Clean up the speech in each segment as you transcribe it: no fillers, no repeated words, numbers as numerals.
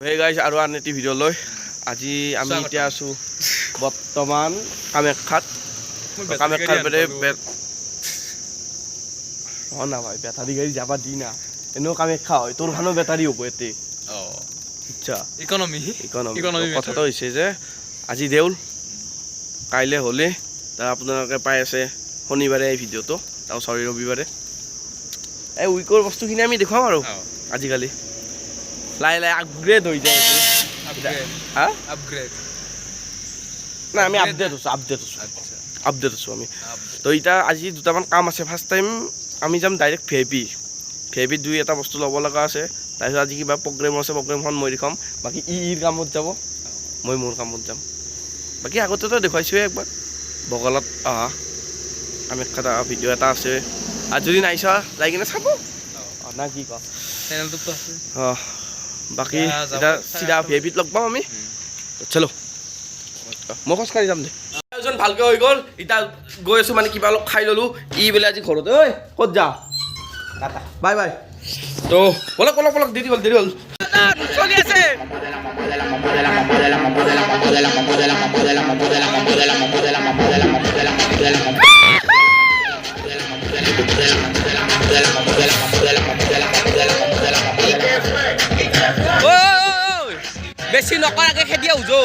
Hey guys, আৰু আন এটি ভিডিঅ' লৈ আজি আমি এতিয়া আছো বৰ্তমান কামাখ্যাত কামাখ্যাৰ পৰে না ভাই বেটাৰী গাড়ী যাবা দি না এনেও কামাখ্যা হয় তোৰ খানো বেটাৰী হ'ব এতে আচ্ছা ইকোনমি কথাটো হৈছে যে আজি দেউল কাইলে হলে তাৰ আপোনালোকে পাই আছে শনিবাৰে এই ভিডিঅ'টো তাও সৰি ৰবিবাৰে এই উইকৰ বস্তুখিনি আমি দেখাম আৰু আজিকালি লাই আপগ্রেড হয়ে যায় আপগ্রেড না আমি আপডেট হচ্ছো আমি তো এটা আজি দুটামান কাম আছে ফার্স্ট টাইম আমি যাম ডাইরেক্ট ভিআইপি দুই এটা বস্তু ল'ব লগা আছে তাৰপিছত আজি কিবা প্ৰগ্ৰেম আছে প্ৰগ্ৰেমখন মই দেখাম বাকি ইৰ কামত যাব মই মোৰ কামত যাম বাকি আগতেতো দেখুৱাইছোৱে একবাৰ বগলত অহা কামাখ্যাত ভিডিঅ' এটা আছে আৰু যদি নাইছা যাই কিনে চাব না কি ক চেনেলটোতো আছে বাকি এটা সিধা ভিআইপিত লগ পাম আমি চলো মই খোজকাঢ়ি যাম দে আয়োজন ভালকে হৈ গ'ল এটা গৈ আছো মানে কিবা অলপ খাই ললো ই বোলে আজি ঘৰত ঐ ক'ত যা বাই বাই তো পলক দেৰি হ'ল চলি আছে বেছি নকৰাকে খেদি আহো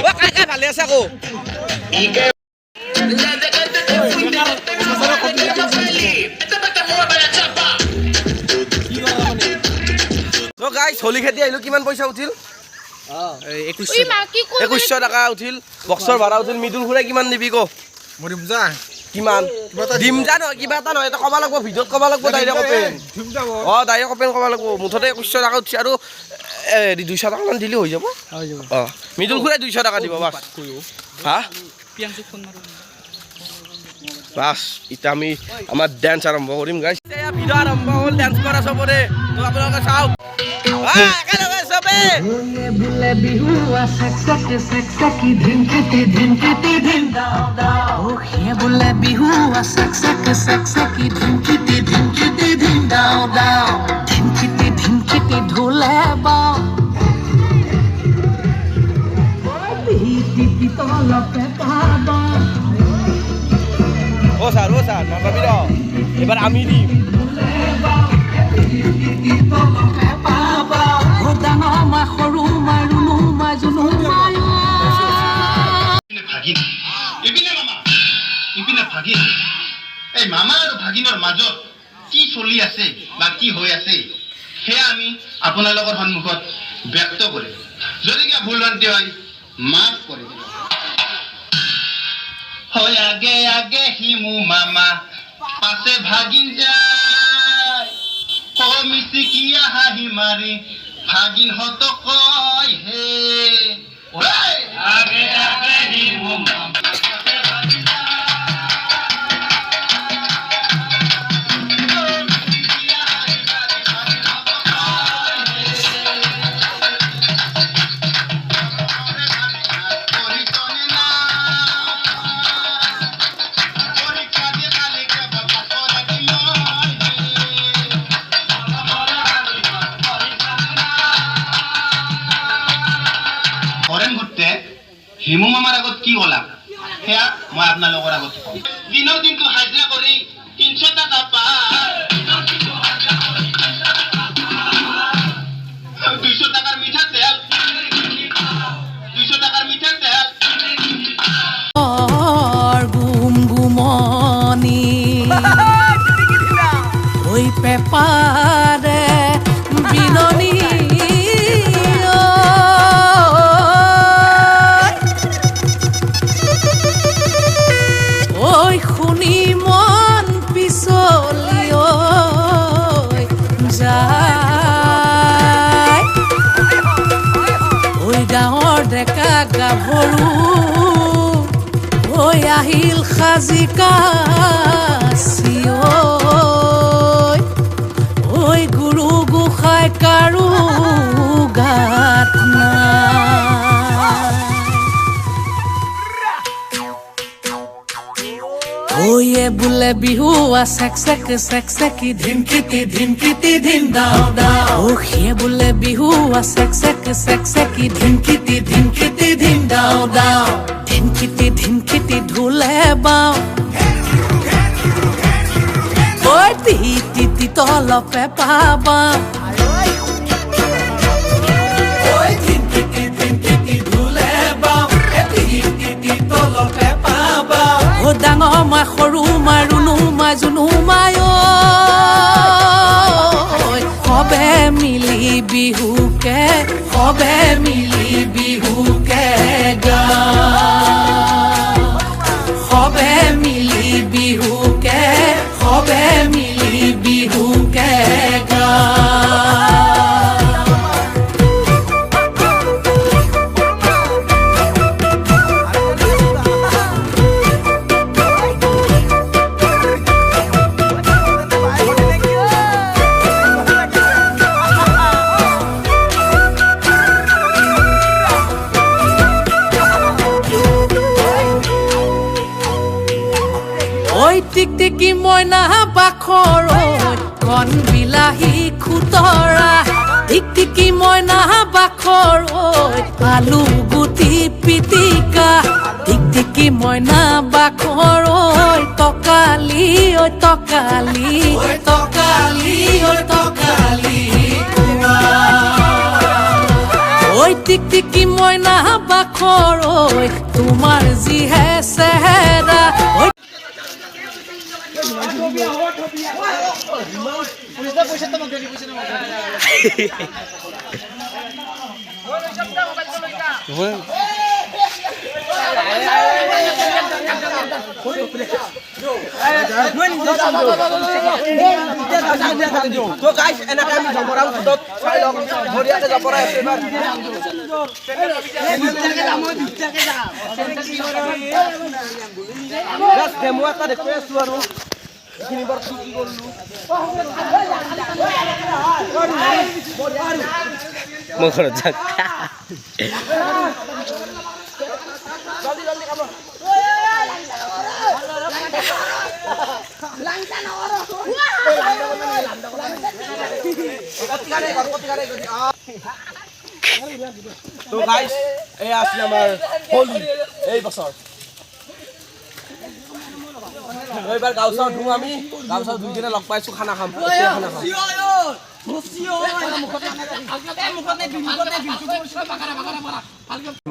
অ কাকা ভালে আছে আকৌ তো গাইস হোলি খেদি আহিলো কিমান পইচা উঠিল 2100 টাকা উঠিল বক্সৰ ভাড়া উঠিল মিদুল খুৰাই কিমান দিবি ক মৰিম যা কিমান দিম যা নহয় কিবা এটা নহয় এটা ক'ব লাগিব ভিডিঅ'ত ক'ব লাগিব ডাইৰেক্ট ওপেন ডাইৰেক্ট ওপেন ক'ব লাগিব মুঠতে 2100 টাকা উঠছে আৰু 200 টাকা মান দিলে হৈ যাব মিদুল খুৰাই 200 টাকা দিব বাস হা বাস এতিয়া আমি আমাৰ ডান্স আৰম্ভ কৰিম গাইছ ভিডিঅ' আৰম্ভ হ'ল ডান্স কৰা চবৰে তো আপোনালোকে চাওক একেলগে চবে বুলে বিহু সেক্সকি ধিমকিতি ধিম দাও ও হে বুলে বিহু সেক্সকি ধিমকিতি ধিম দাও ধিমকিতি ঢোলে বাও ও স্যার নাপাবি র এবার আমি দিম এই মামা আৰু ভাগিনৰ মাজত কি চলি আছে বা কি হৈ আছে সেয়া আমি আপোনালোকৰ সন্মুখত ব্যক্ত কৰিম যদি কিবা ভুল ভ্ৰান্তি হয় মাফ কৰি দিব হয় আগে হিমু মামা পাছে ভাগিন যায় মিচিকিয়া হাঁহি মাৰি ভাগিন হত কয় হে আগে হিমু মামা হিমু মামাৰ আগত কি ক'লা সেয়া মই আপোনালোকৰ আগত কম দিনৰ দিনটো হাজিৰা কৰি 300 টাকা পায় 200 টাকাৰ মিঠাতেল 200 টাকাৰ মিঠাতেল গুমগুমনি ওই পেপাৰে বিননি গাভৰু হৈ আহিল খাজিকা ঐ গুৰু গোসাঁই কাৰো গাত নাই ঐয়ে বোলে বিহু চেক চেকি ধিনকিটি ধিন দাও দাও সিয়ে বোলে বিহু চেক চেকি ধিনকিটি ধিন দাও দাও ধিনকিটি ঢোলে বাও ঐ টি তলপে পাবা ঐ ধিনকিটি ঢোলে বাও টি তলপে পাবা ও ডাঙৰ মা সৰু মা ৰুণু মা জুনু মাই সবে মিলি বিহুকে গা সবে মিলি বিহুকে গা টিকটিকি মইনা বাখৰ কণ বিলাহী খুতৰা টিকটিকি মইনা বাখৰ আলু গুটি পিটিকা টিকটিকি মইনা বাখৰ তকালি ঐ টিকটিকি মইনা বাখৰ তোমাৰ যিহে চেহেৰা So guys, enak kami jomporang sedot saya dong. Kemudian ada jomporang sebar. Gas demo ata dekwe suaru. Ini baru suki dulu. Mau kerja. Joldi kamu. So guys, asli আমার হোলি এই বছর এইবাৰ গাঁওচাও ধুম আমি গাঁওচাও দুই দিনে লগ পাইছো খানা খাম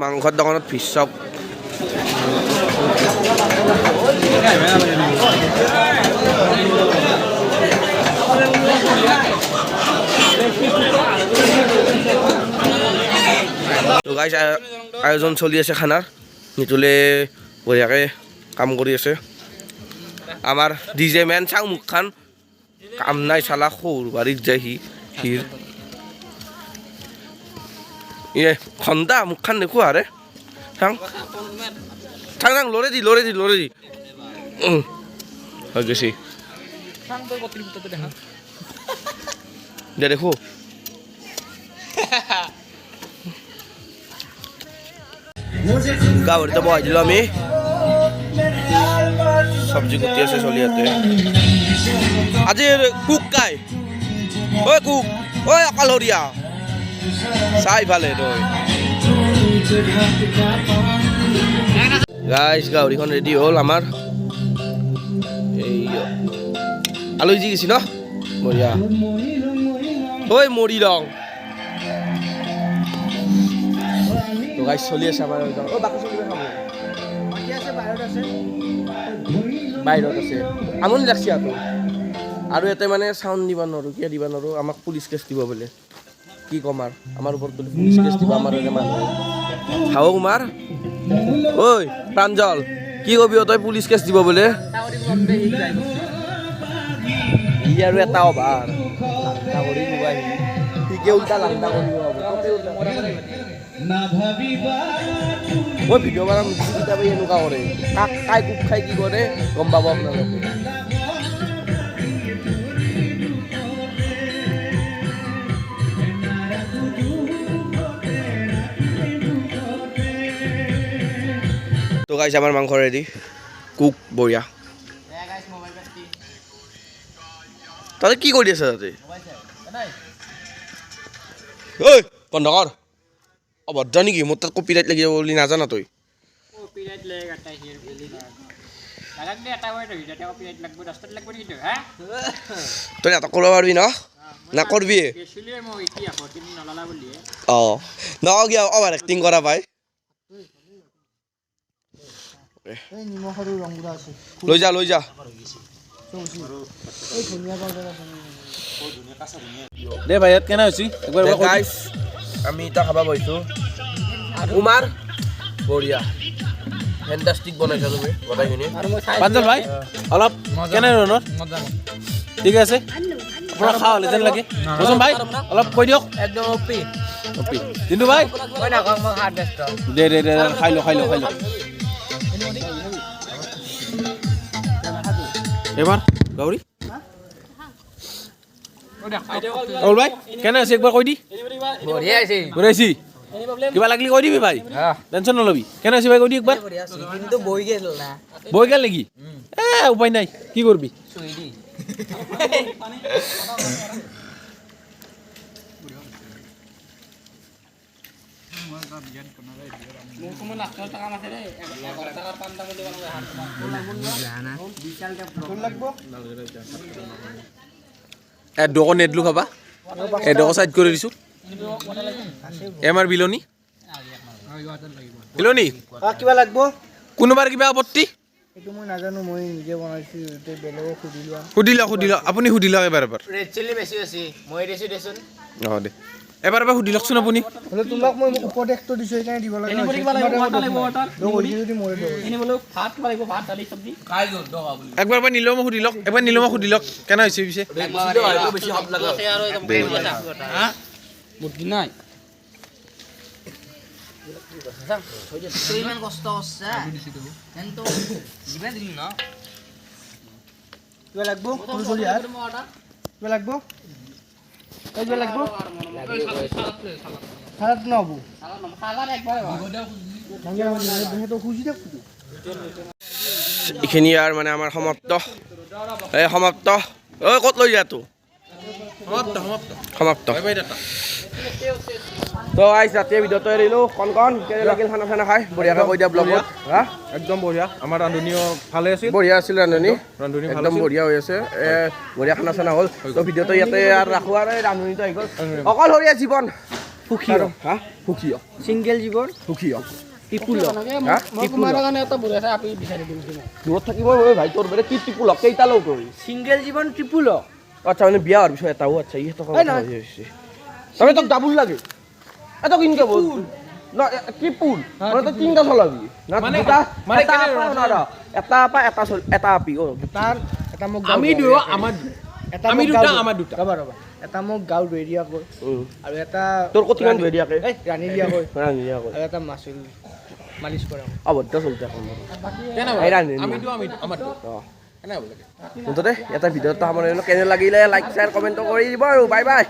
মাংসৰ দোকানত ফিছ চপ তো গাইজ আয়োজন চলি আছে খানাৰ নিতুলে বঢ়িয়াকৈ কাম কৰি আছে আমাৰ ডিজে মেন চাওঁ মুখখন কাম নাই চালা সৰু বাৰীত যায় সিৰ ইয়ে খন্দা মুখখন দেখো আৰে চাং লৰে দি হৈ গৈছে দে দেখো গাহৰিটো বহাই দিলোঁ আমি চব্জি কুটি আছে চলি ইয়াতে আজি কুক কাই ঐ কুক ঐ অকালহৰীয়া চাই ভালে তই গাইজ গাহৰিখন ৰেডি হ'ল আমাৰ এই আলহী গেছি ন বঢ়িয়া ঐ মৰি লওঁ তো গাইজ চলি আছে আমাৰ বাকী চলি খাব বাহিৰত আছে আমনি লাগছে আৰু ইয়াতে মানে চাউণ্ড দিব নোৱাৰোঁ কিয় দিব নোৱাৰোঁ আমাক পুলিচ কেছ দিব বোলে কি ক'ম আৰু আমাৰ ওপৰত বোলে পুলিচ কেছ দিব আমাৰ মানুহ খাব কুমাৰ ঐ প্ৰাঞ্জল কি কবি তই পুলিচ কেছ দিব বোলে ই আৰু এটা অভাৰ কৰি নোবাহি ঠিকে উল্টা লাংটা কৰিব মই ভিডিঅ' বনাম কিতাপে এনেকুৱা কৰে কাক কাই কোক খাই কি কৰে গম পাব আপোনালোকে তো গাইছ আমাৰ মাংস ৰেডি কুক বঢ়িয়া তই কি কৰি আছ তাতে ঐ বন্ধ কৰ অভদ্ৰ নেকি মোৰ তাত কপিৰাইট লাগিব বুলি নাজানা তই তই নাটক কৰিব পাৰিবি ন না কৰবি অঁ নকওঁ কিয় অভাৰ এক্টিং কৰা পাই লৈ যা দে ভাই ইয়াত কেনে হৈছি একবাৰ গাইছ আমি এতিয়া খাব বহিছোঁ কুমাৰ বঢ়িয়া ফেণ্টাষ্টিক বনাইছা তুমি গোটেইখিনি প্ৰাঞ্জল ভাই অলপ কেনে ধৰণৰ ঠিক আছে আপোনাৰ খাওঁ হ'লে যেন লাগে মৌচুম ভাই অলপ কৈ দিয়ক একদম অপি জিন্তু ভাই মই নাখাওঁ মই হাত ব্যস্ত দে খাই ল এবাৰ গাউৰি অল ভাই কেনে আছে একবাৰ কৈ দি বঢ়িয়া আছে ঘূৰাইছি কিবা লাগিলে কৈ দিবি ভাই টেনশ্যন নলবি কেনে আছে ভাই কৈ দি একবাৰ কিন্তু বহি গেল না বৈ গেল নেকি উপায় নাই কি কৰবি চুই দি এডোকো নেদলো খাবা এডোকো চাইড কৰি দিছোঁ এমাৰ বিলনি কিবা লাগব কোনোবাৰ কিবা আপত্তি এইটো মই নাজানো মই নিজে বনাইছোঁ এতিয়া বেলেগক সুধি লওক আপুনি সুধি লওক এবাৰ ৰেড চিলি বেছি আছে মই দিছোঁ দেচোন অঁ দে এবাৰ সুধি লওকচোন আপুনি হ'লে তোমাক মই উপদেশটো দিছোঁ সেইকাৰণে দিব লাগে একবাৰ নীলমক সুধি লওক সুধি লওক কেনে হৈছে পিছে নাই ইমান কষ্ট করছে কিন্তু দিবে দিলি না কিবা লাগব কিবা লাগব কিবা লাগব সালাদ নহ'ব খুজি দে এইখিনি আৰু মানে আমাৰ সমাপ্ত সমাপ্ত ঐ ক'ত লৈ যোৱাটো সমাপ্ত তো আইছ ৰাতিয়ে ভিডিঅ'টো এৰিলোঁ কণ কেনে লাগিল খানা খাই বঢ়িয়াকৈ কৈ দিয়া ব্লগত হা একদম বঢ়িয়া আমাৰ ৰান্ধনীও ভালে আছিল বঢ়িয়া আছিল ৰান্ধনী ৰান্ধনী একদম বঢ়িয়া হৈ আছে বঢ়িয়া খানা চানা হ'ল তো ভিডিঅ'টো ইয়াতে আৰু ৰাখোঁ আৰু এই ৰান্ধনীটো আহি গ'ল অকলশৰীয়া জীৱন সুখী হা সুখী ছিংগল জীৱন সুখী দূৰত থাকিব ভাই তোৰ বেলেগ কি টিপুল কেইটা লওঁ তই ছিংগল জীৱন ট্ৰিপুল আচ্ছা মানে বিয়া হোৱাৰ পিছত এটাও আচ্ছা ই তাৰমানে তোক ডাবুল লাগে এটা কিনকে বল না ট্ৰিপুল মানে তই তিনিটা চলাবি না দুটা মানে এটা আপা এটা আপি তাৰ এটা মোক আমি দুয়ো আমাৰ আমি দুটা আমাৰ দুটা ৰ'বা এটা মোক গাঁৱত ধৰি দিয়া কৈ আৰু এটা তোৰ ক'ত ইমান ধৰি দিয়াকে ৰান্ধি দিয়া কৈ ৰান্ধি দিয়া কৈ আৰু এটা মাছুল মালিচ কৰা অভদ্ৰ চলতে মুঠতে এটা ভিডিঅ'টো সামৰণি কেনে লাগিলে লাইক শ্বেয়াৰ কমেণ্ট কৰি দিব আৰু বাই বাই